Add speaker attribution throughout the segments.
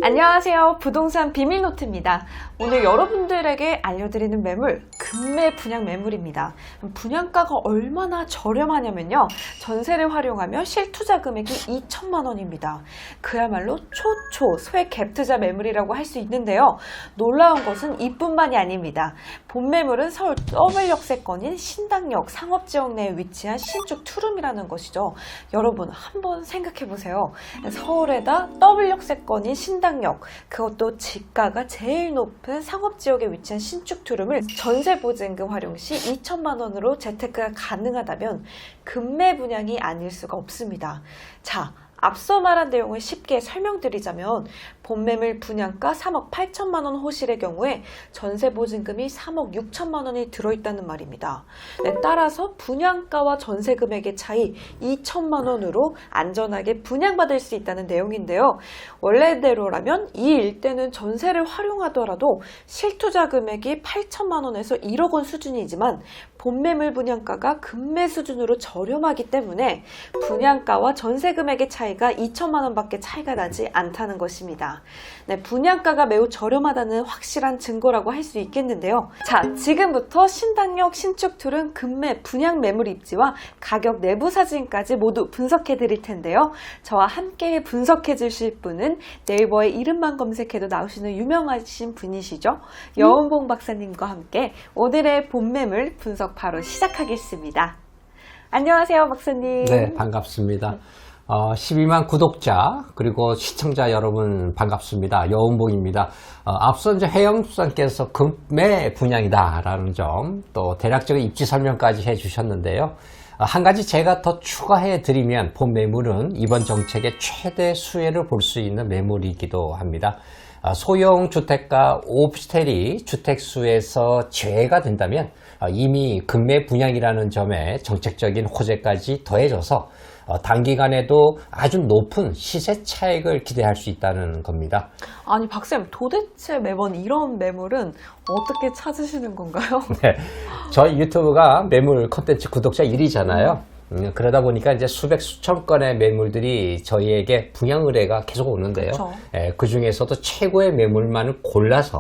Speaker 1: 안녕하세요. 부동산 비밀노트입니다. 오늘 여러분들에게 알려드리는 매물, 금매 분양 매물입니다. 분양가가 얼마나 저렴하냐면요. 전세를 활용하면 실투자 금액이 2천만 원입니다. 그야말로 초초 소액 갭투자 매물이라고 할 수 있는데요. 놀라운 것은 이뿐만이 아닙니다. 본 매물은 서울 더블역세권인 신당역 상업지역 내에 위치한 신축 투룸이라는 것이죠. 여러분 한번 생각해 보세요. 서울에다 더블역세권인 신당역, 그것도 지가가 제일 높은 상업지역에 위치한 신축 투룸을 전세보증금 활용 시 2천만 원으로 재테크가 가능하다면 금매 분양이 아닐 수가 없습니다. 자, 앞서 말한 내용을 쉽게 설명드리자면 본매물 분양가 3억 8천만 원 호실의 경우에 전세보증금이 3억 6천만 원이 들어있다는 말입니다. 따라서 분양가와 전세금액의 차이 2천만 원으로 안전하게 분양받을 수 있다는 내용인데요. 원래대로라면 이 일대는 전세를 활용하더라도 실투자 금액이 8천만 원에서 1억 원 수준이지만 본매물 분양가가 금매 수준으로 저렴하기 때문에 분양가와 전세금액의 차이가 2천만 원밖에 차이가 나지 않다는 것입니다. 네, 분양가가 매우 저렴하다는 확실한 증거라고 할 수 있겠는데요. 자, 지금부터 신당역 신축 투룸 금매 분양 매물 입지와 가격 내부 사진까지 모두 분석해 드릴 텐데요. 저와 함께 분석해 주실 분은 네이버에 이름만 검색해도 나오시는 유명하신 분이시죠. 여운봉 박사님과 함께 오늘의 본 매물 분석 바로 시작하겠습니다. 안녕하세요, 박사님.
Speaker 2: 네, 반갑습니다. 12만 구독자 그리고 시청자 여러분 반갑습니다. 여운봉입니다. 앞서 이제 해영수산께서 금매 분양이다라는 점, 또 대략적인 입지 설명까지 해주셨는데요. 한 가지 제가 더 추가해 드리면 본 매물은 이번 정책의 최대 수혜를 볼 수 있는 매물이기도 합니다. 소형 주택과 오피스텔이 주택수에서 제외가 된다면 이미 금매 분양이라는 점에 정책적인 호재까지 더해져서 단기간에도 아주 높은 시세 차익을 기대할 수 있다는 겁니다.
Speaker 1: 아니, 박사님, 도대체 매번 이런 매물은 어떻게 찾으시는 건가요?
Speaker 2: 네, 저희 유튜브가 매물 콘텐츠 구독자 1위잖아요. 그러다 보니까 이제 수백 수천 건의 매물들이 저희에게 분양 의뢰가 계속 오는데요. 그 중에서도 최고의 매물만을 골라서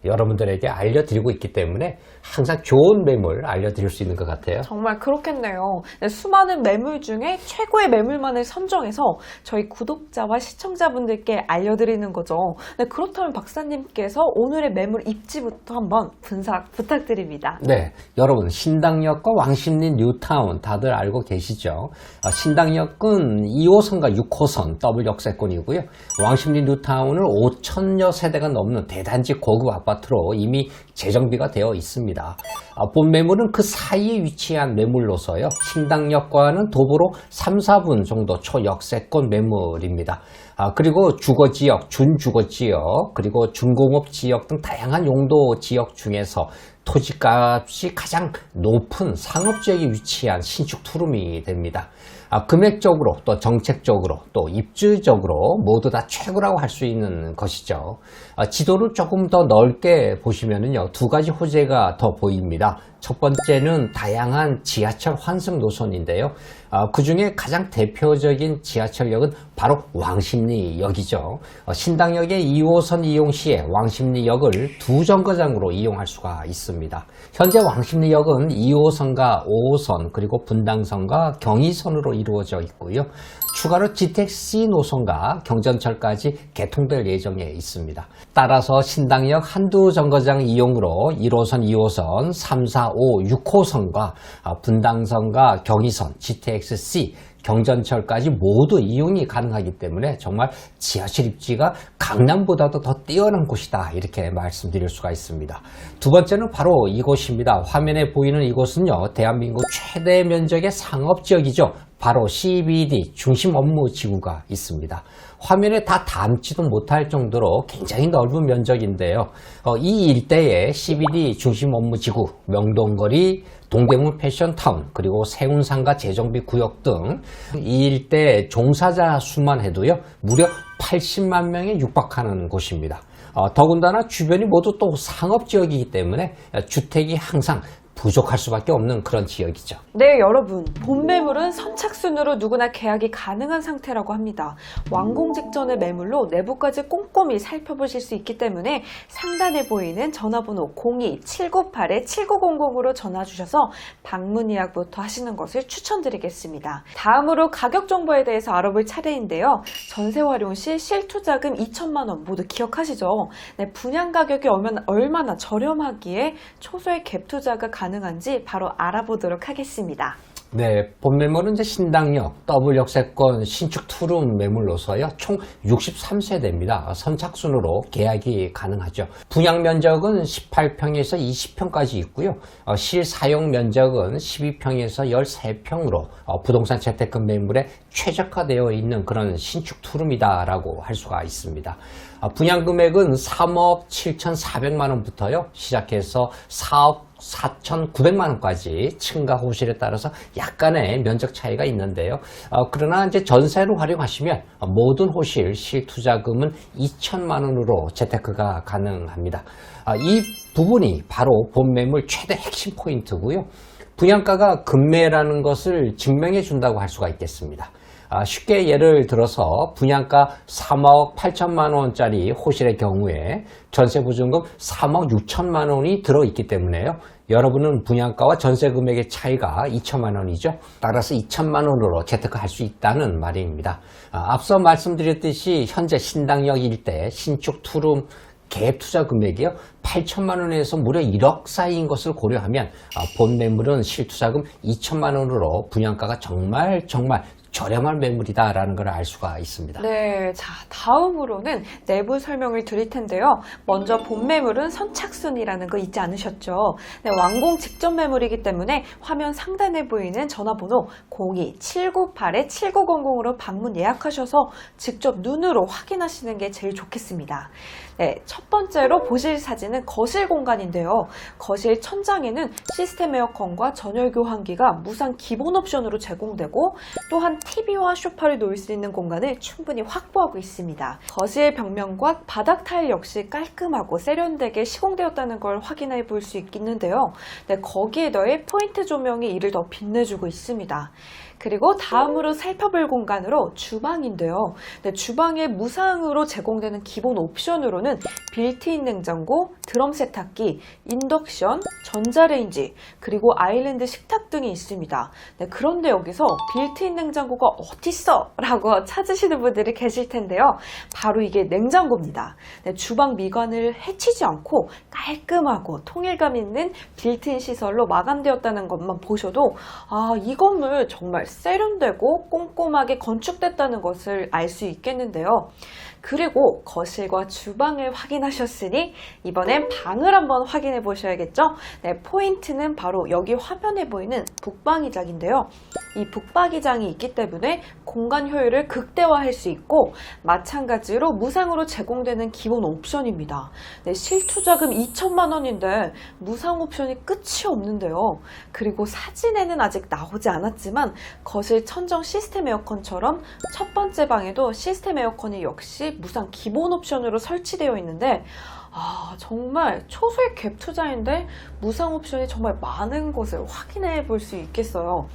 Speaker 2: 여러분들에게 알려드리고 있기 때문에 항상 좋은 매물 알려드릴 수 있는 것 같아요.
Speaker 1: 정말 그렇겠네요. 수많은 매물 중에 최고의 매물만을 선정해서 저희 구독자와 시청자분들께 알려드리는 거죠. 그렇다면 박사님께서 오늘의 매물 입지부터 한번 분석 부탁드립니다.
Speaker 2: 네, 여러분 신당역과 왕십리 뉴타운 다들 알고 계시죠? 신당역은 2호선과 6호선 더블 역세권이고요. 왕십리 뉴타운은 5천여 세대가 넘는 대단지 고급 아파트로 이미 재정비가 되어 있습니다. 본 매물은 그 사이에 위치한 매물로서요. 신당역과는 도보로 3, 4분 정도 초역세권 매물입니다. 그리고 주거지역, 준주거지역, 그리고 중공업지역 등 다양한 용도 지역 중에서 토지값이 가장 높은 상업지역에 위치한 신축 투룸이 됩니다. 금액적으로 또 정책적으로 또 입지적으로 모두 다 최고라고 할 수 있는 것이죠. 지도를 조금 더 넓게 보시면은요, 두 가지 호재가 더 보입니다. 첫 번째는 다양한 지하철 환승 노선인데요. 그 중에 가장 대표적인 지하철역은 바로 왕십리역이죠. 신당역의 2호선 이용 시에 왕십리역을 두 정거장으로 이용할 수가 있습니다. 현재 왕십리역은 2호선과 5호선 그리고 분당선과 경의선으로 이루어져 있고요. 추가로 GTX-C 노선과 경전철까지 개통될 예정에 있습니다. 따라서 신당역 한두 정거장 이용으로 1호선, 2호선, 3, 4, 5, 6호선과 분당선과 경의선, GTX-C, 경전철까지 모두 이용이 가능하기 때문에 정말 지하철 입지가 강남보다도 더 뛰어난 곳이다, 이렇게 말씀드릴 수가 있습니다. 두 번째는 바로 이곳입니다. 화면에 보이는 이곳은요, 대한민국 최대 면적의 상업지역이죠. 바로 CBD 중심 업무 지구가 있습니다. 화면에 다 담지도 못할 정도로 굉장히 넓은 면적인데요. 이 일대의 CBD 중심 업무 지구, 명동거리, 동대문 패션타운, 그리고 세운상가 재정비 구역 등 이 일대 종사자 수만 해도요, 무려 80만 명에 육박하는 곳입니다. 더군다나 주변이 모두 또 상업지역이기 때문에 주택이 항상 부족할 수밖에 없는 그런 지역이죠.
Speaker 1: 네, 여러분. 본 매물은 선착순으로 누구나 계약이 가능한 상태라고 합니다. 완공 직전의 매물로 내부까지 꼼꼼히 살펴보실 수 있기 때문에 상단에 보이는 전화번호 02-798-7900으로 전화 주셔서 방문 예약부터 하시는 것을 추천드리겠습니다. 다음으로 가격 정보에 대해서 알아볼 차례인데요. 전세 활용 시 실투자금 2천만 원 모두 기억하시죠? 네, 분양 가격이 얼마나 저렴하기에 초소의 갭 투자가 가능한지 바로 알아보도록 하겠습니다.
Speaker 2: 네, 본 매물은 이제 신당역, 더블 역세권, 신축 투룸 매물로서요, 총 63세대입니다. 선착순으로 계약이 가능하죠. 분양 면적은 18평에서 20평까지 있고요. 실사용 면적은 12평에서 13평으로 부동산 재테크 매물에 최적화되어 있는 그런 신축 투룸이다라고 할 수가 있습니다. 분양 금액은 3억 7,400만 원부터요, 시작해서 4억 4,900만 원까지 층과 호실에 따라서 약간의 면적 차이가 있는데요. 그러나 이제 전세로 활용하시면 모든 호실 실투자금은 2천만 원으로 재테크가 가능합니다. 이 부분이 바로 본 매물 최대 핵심 포인트고요. 분양가가 급매라는 것을 증명해 준다고 할 수가 있겠습니다. 쉽게 예를 들어서 분양가 3억 8천만 원짜리 호실의 경우에 전세보증금 3억 6천만 원이 들어있기 때문에요. 여러분은 분양가와 전세 금액의 차이가 2천만 원이죠. 따라서 2천만 원으로 재테크할 수 있다는 말입니다. 앞서 말씀드렸듯이 현재 신당역 일대 신축 투룸 갭 투자 금액이요 8천만 원에서 무려 1억 사이인 것을 고려하면 본 매물은 실투자금 2천만 원으로 분양가가 정말 저렴한 매물이다라는 걸 알 수가 있습니다.
Speaker 1: 네, 자 다음으로는 내부 설명을 드릴 텐데요. 먼저 본 매물은 선착순이라는 거 잊지 않으셨죠? 네, 완공 직전 매물이기 때문에 화면 상단에 보이는 전화번호 02-798-7900으로 방문 예약하셔서 직접 눈으로 확인하시는 게 제일 좋겠습니다. 네, 첫 번째로 보실 사진은 거실 공간인데요. 거실 천장에는 시스템 에어컨과 전열 교환기가 무상 기본 옵션으로 제공되고 또한 TV와 소파를 놓을 수 있는 공간을 충분히 확보하고 있습니다. 거실 벽면과 바닥 타일 역시 깔끔하고 세련되게 시공되었다는 걸 확인해 볼 수 있는데요. 네, 거기에 더해 포인트 조명이 이를 더 빛내주고 있습니다. 그리고 다음으로 살펴볼 공간으로 주방인데요. 네, 주방에 무상으로 제공되는 기본 옵션으로는 빌트인 냉장고, 드럼 세탁기, 인덕션, 전자레인지, 그리고 아일랜드 식탁 등이 있습니다. 네, 그런데 여기서 빌트인 냉장고가 어딨어? 라고 찾으시는 분들이 계실 텐데요. 바로 이게 냉장고입니다. 네, 주방 미관을 해치지 않고 깔끔하고 통일감 있는 빌트인 시설로 마감되었다는 것만 보셔도 이 건물 정말 세련되고 꼼꼼하게 건축됐다는 것을 알 수 있겠는데요. 그리고 거실과 주방을 확인하셨으니 이번엔 방을 한번 확인해 보셔야겠죠? 네, 포인트는 바로 여기 화면에 보이는 북방이장인데요. 이 북방이장이 있기 때문에 공간 효율을 극대화할 수 있고 마찬가지로 무상으로 제공되는 기본 옵션입니다. 네, 실투자금 2천만 원인데 무상 옵션이 끝이 없는데요. 그리고 사진에는 아직 나오지 않았지만 거실 천정 시스템 에어컨처럼 첫 번째 방에도 시스템 에어컨이 역시 무상 기본 옵션으로 설치되어 있는데 정말 초소의 갭 투자인데 무상 옵션이 정말 많은 것을 확인해 볼 수 있겠어요.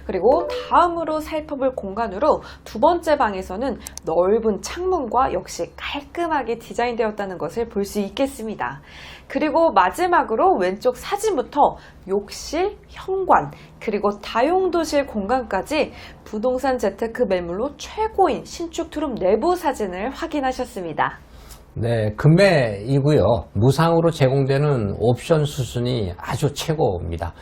Speaker 1: 그리고 다음으로 살펴볼 공간으로 두 번째 방에서는 넓은 창문과 역시 깔끔하게 디자인되었다는 것을 볼 수 있겠습니다. 그리고 마지막으로 왼쪽 사진부터 욕실, 현관, 그리고 다용도실 공간까지 부동산 재테크 매물로 최고인 신축 투룸 내부 사진을 확인하셨습니다.
Speaker 2: 네, 금매이고요. 무상으로 제공되는 옵션 수준이 아주 최고입니다.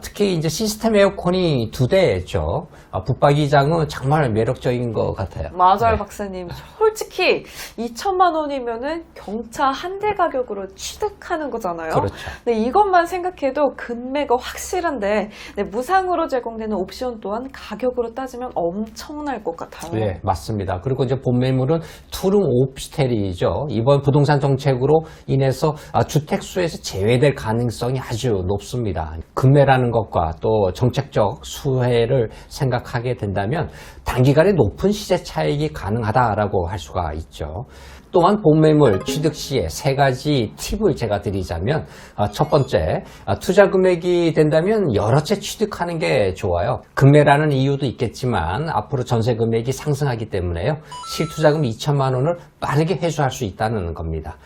Speaker 2: 특히 이제 시스템 에어컨이 2대죠. 붙박이장은 정말 매력적인 것 같아요.
Speaker 1: 맞아요,
Speaker 2: 네.
Speaker 1: 박사님. 솔직히 2천만 원이면은 경차 한 대 가격으로 취득하는 거잖아요.
Speaker 2: 그렇죠.
Speaker 1: 네, 이것만 생각해도 금매가 확실한데 네, 무상으로 제공되는 옵션 또한 가격으로 따지면 엄청날 것 같아요.
Speaker 2: 네, 맞습니다. 그리고 이제 본 매물은 투룸 오피스텔이죠. 이번 부동산 정책으로 인해서 주택수에서 제외될 가능성이 아주 높습니다. 금매라는 것과 또 정책적 수혜를 생각하게 된다면 단기간에 높은 시세 차익이 가능하다라고 할 수가 있죠. 또한 본매물 취득 시에 3가지 팁을 제가 드리자면 첫 번째, 투자 금액이 된다면 여러 채 취득하는 게 좋아요. 금매라는 이유도 있겠지만 앞으로 전세 금액이 상승하기 때문에요. 실투자금 2천만 원을 빠르게 회수할 수 있다는 겁니다.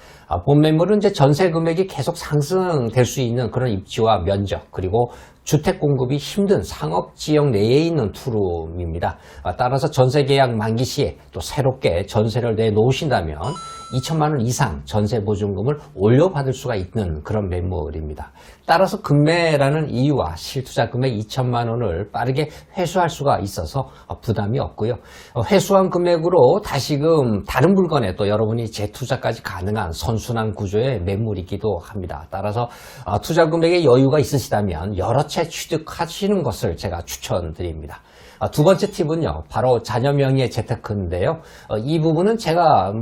Speaker 2: 본매물은 이제 전세 금액이 계속 상승될 수 있는 그런 입지와 면적, 그리고 주택 공급이 힘든 상업 지역 내에 있는 투룸입니다. 따라서 전세 계약 만기 시에 또 새롭게 전세를 내놓으신다면 2천만 원 이상 전세 보증금을 올려받을 수가 있는 그런 매물입니다. 따라서 금매라는 이유와 실투자 금액 2천만 원을 빠르게 회수할 수가 있어서 부담이 없고요. 회수한 금액으로 다시금 다른 물건에 또 여러분이 재투자까지 가능한 선순환 구조의 매물이기도 합니다. 따라서 투자 금액에 여유가 있으시다면 여러 채 취득하시는 것을 제가 추천드립니다. 두 번째 팁은요, 바로 자녀 명의의 재테크인데요. 이 부분은 제가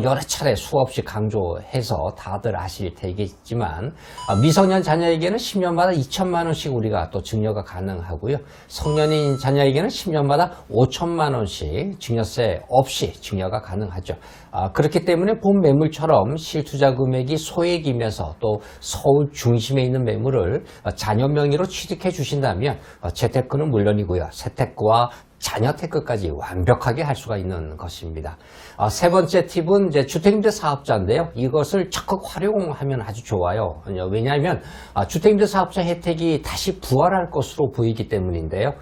Speaker 2: 여러 차례 수없이 강조해서 다들 아실 테겠지만, 미성년 자녀에게는 10년마다 2천만 원씩 우리가 또 증여가 가능하고요. 성년인 자녀에게는 10년마다 5천만 원씩 증여세 없이 증여가 가능하죠. 그렇기 때문에 본 매물처럼 실투자 금액이 소액이면서 또 서울 중심에 있는 매물을 자녀 명의로 취득해 주신다면 재테크는 물론이고요. 세테크와 자녀 테크까지 완벽하게 할 수가 있는 것입니다. 세 번째 팁은 이제 주택임대 사업자인데요. 이것을 적극 활용하면 아주 좋아요. 왜냐하면 주택임대 사업자 혜택이 다시 부활할 것으로 보이기 때문인데요.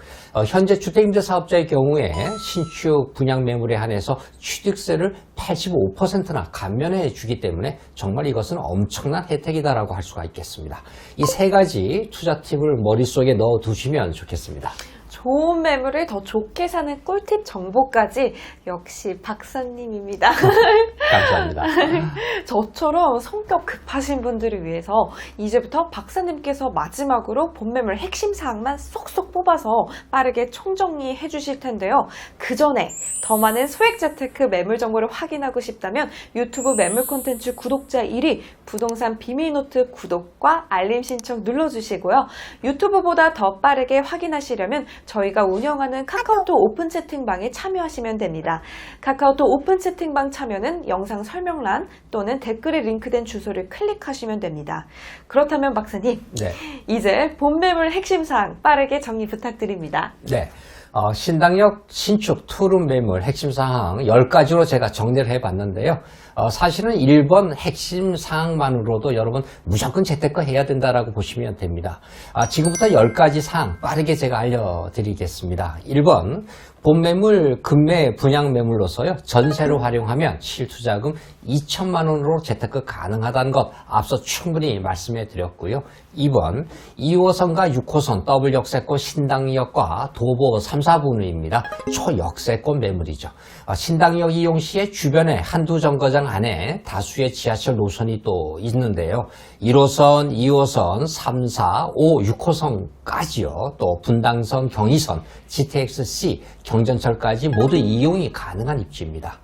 Speaker 2: 현재 주택임대 사업자의 경우에 신축 분양 매물에 한해서 취득세를 85%나 감면해 주기 때문에 정말 이것은 엄청난 혜택이다라고 할 수가 있겠습니다. 이 세 가지 투자 팁을 머릿속에 넣어 두시면 좋겠습니다.
Speaker 1: 좋은 매물을 더 좋게 사는 꿀팁 정보까지 역시 박사님입니다.
Speaker 2: 감사합니다.
Speaker 1: 저처럼 성격 급하신 분들을 위해서 이제부터 박사님께서 마지막으로 본매물 핵심 사항만 쏙쏙 뽑아서 빠르게 총정리해 주실 텐데요. 그 전에 더 많은 소액재테크 매물 정보를 확인하고 싶다면 유튜브 매물 콘텐츠 구독자 1위 부동산 비밀노트 구독과 알림 신청 눌러주시고요. 유튜브보다 더 빠르게 확인하시려면 저희가 운영하는 카카오톡 오픈 채팅방에 참여하시면 됩니다. 카카오톡 오픈 채팅방 참여는 영상 설명란 또는 댓글에 링크된 주소를 클릭하시면 됩니다. 그렇다면 박사님,
Speaker 2: 네.
Speaker 1: 이제 본매물 핵심 사항 빠르게 정리 부탁드립니다.
Speaker 2: 네. 신당역 신축 투룸 매물 핵심 사항 10가지로 제가 정리를 해봤는데요. 사실은 1번 핵심 사항만으로도 여러분 무조건 재테크 해야 된다라고 보시면 됩니다. 지금부터 10가지 사항 빠르게 제가 알려드리겠습니다. 1번 본매물 금매 분양 매물로서요. 전세로 활용하면 실투자금 2천만 원으로 재테크 가능하다는 것 앞서 충분히 말씀해 드렸고요. 2번 2호선과 6호선 더블 역세권 신당역과 도보 3, 4분입니다. 초역세권 매물이죠. 신당역 이용 시에 주변에 한두 정거장 안에 다수의 지하철 노선이 또 있는데요. 1호선, 2호선, 3, 4, 5, 6호선까지요. 또 분당선, 경의선, GTX-C, 경전철까지 모두 이용이 가능한 입지입니다.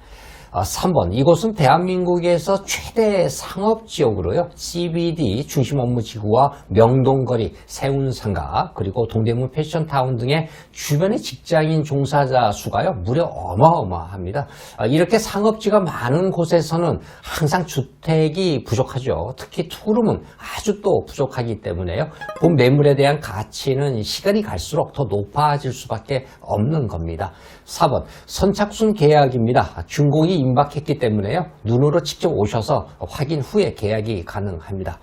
Speaker 2: 3번 이곳은 대한민국에서 최대 상업지역으로요. CBD 중심 업무지구와 명동거리, 세운상가 그리고 동대문 패션타운 등의 주변의 직장인 종사자 수가요. 무려 어마어마합니다. 이렇게 상업지가 많은 곳에서는 항상 주택이 부족하죠. 특히 투룸은 아주 또 부족하기 때문에요. 본 매물에 대한 가치는 시간이 갈수록 더 높아질 수밖에 없는 겁니다. 4번 선착순 계약입니다. 준공이 임박했기 때문에요. 눈으로 직접 오셔서 확인 후에 계약이 가능합니다.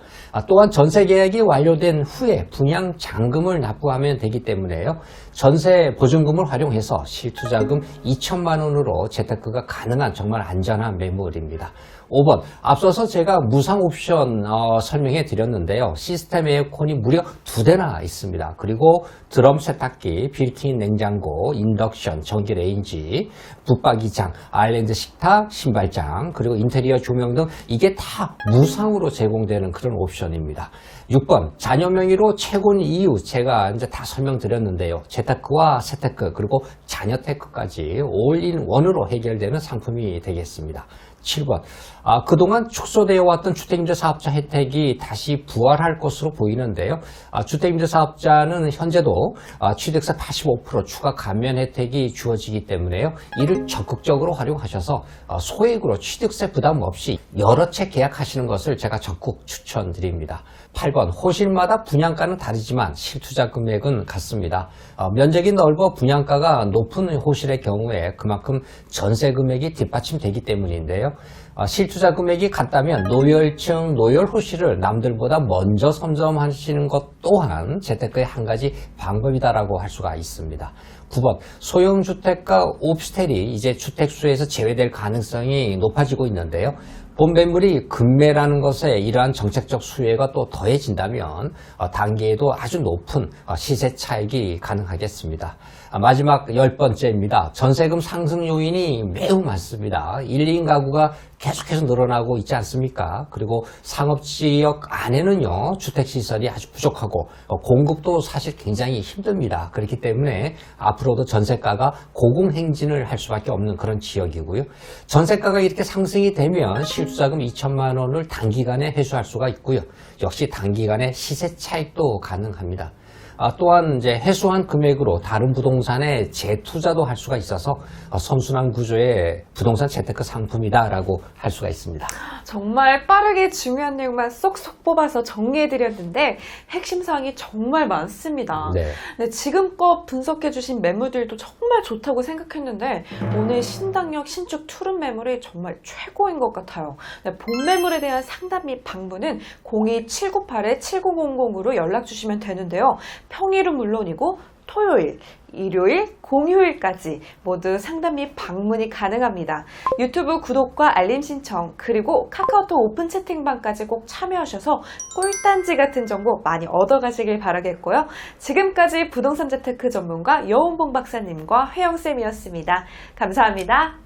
Speaker 2: 또한 전세 계약이 완료된 후에 분양 잔금을 납부하면 되기 때문에요. 전세 보증금을 활용해서 실투자금 2천만 원으로 재테크가 가능한 정말 안전한 매물입니다. 5번 앞서서 제가 무상 옵션 설명해 드렸는데요. 시스템 에어컨이 무려 2대나 있습니다. 그리고 드럼 세탁기, 빌트인 냉장고, 인덕션, 전기 레인지, 붙박이장, 아일랜드 식탁, 신발장, 그리고 인테리어 조명 등 이게 다 무상으로 제공되는 그런 옵션입니다. 6번 자녀 명의로 채권 이유 제가 이제 다 설명드렸는데요. 재테크와 세테크 그리고 자녀 테크까지 올인원으로 해결되는 상품이 되겠습니다. 7번. 그동안 축소되어 왔던 주택임대사업자 혜택이 다시 부활할 것으로 보이는데요. 주택임대사업자는 현재도 취득세 85% 추가 감면 혜택이 주어지기 때문에요. 이를 적극적으로 활용하셔서 소액으로 취득세 부담 없이 여러 채 계약하시는 것을 제가 적극 추천드립니다. 8번. 호실마다 분양가는 다르지만 실투자 금액은 같습니다. 면적이 넓어 분양가가 높은 호실의 경우에 그만큼 전세 금액이 뒷받침되기 때문인데요. 실투자 금액이 같다면 노열층, 노열호실을 남들보다 먼저 선점하시는 것 또한 재테크의 한 가지 방법이다라고 할 수가 있습니다. 9번. 소형주택과 오피스텔이 이제 주택수에서 제외될 가능성이 높아지고 있는데요. 본 매물이 급매라는 것에 이러한 정책적 수혜가 또 더해진다면 단기에도 아주 높은 시세 차익이 가능하겠습니다. 마지막 10번째입니다. 전세금 상승 요인이 매우 많습니다. 1, 2인 가구가 계속해서 늘어나고 있지 않습니까? 그리고 상업지역 안에는요, 주택시설이 아주 부족하고 공급도 사실 굉장히 힘듭니다. 그렇기 때문에 앞으로도 전세가가 고공행진을 할 수밖에 없는 그런 지역이고요. 전세가가 이렇게 상승이 되면 실투자금 2천만 원을 단기간에 회수할 수가 있고요. 역시 단기간에 시세 차익도 가능합니다. 또한 이제 회수한 금액으로 다른 부동산에 재투자도 할 수가 있어서 선순환 구조의 부동산 재테크 상품이다라고 할 수가 있습니다.
Speaker 1: 정말 빠르게 중요한 내용만 쏙쏙 뽑아서 정리해드렸는데 핵심 사항이 정말 많습니다.
Speaker 2: 네.
Speaker 1: 네, 지금껏 분석해주신 매물들도 정말 좋다고 생각했는데 오늘 신당역 신축 투룸 매물이 정말 최고인 것 같아요. 네, 본 매물에 대한 상담 및 방문은 02-798-7900으로 연락 주시면 되는데요. 평일은 물론이고 토요일, 일요일, 공휴일까지 모두 상담 및 방문이 가능합니다. 유튜브 구독과 알림 신청 그리고 카카오톡 오픈 채팅방까지 꼭 참여하셔서 꿀단지 같은 정보 많이 얻어가시길 바라겠고요. 지금까지 부동산 재테크 전문가 여운봉 박사님과 혜영쌤이었습니다. 감사합니다.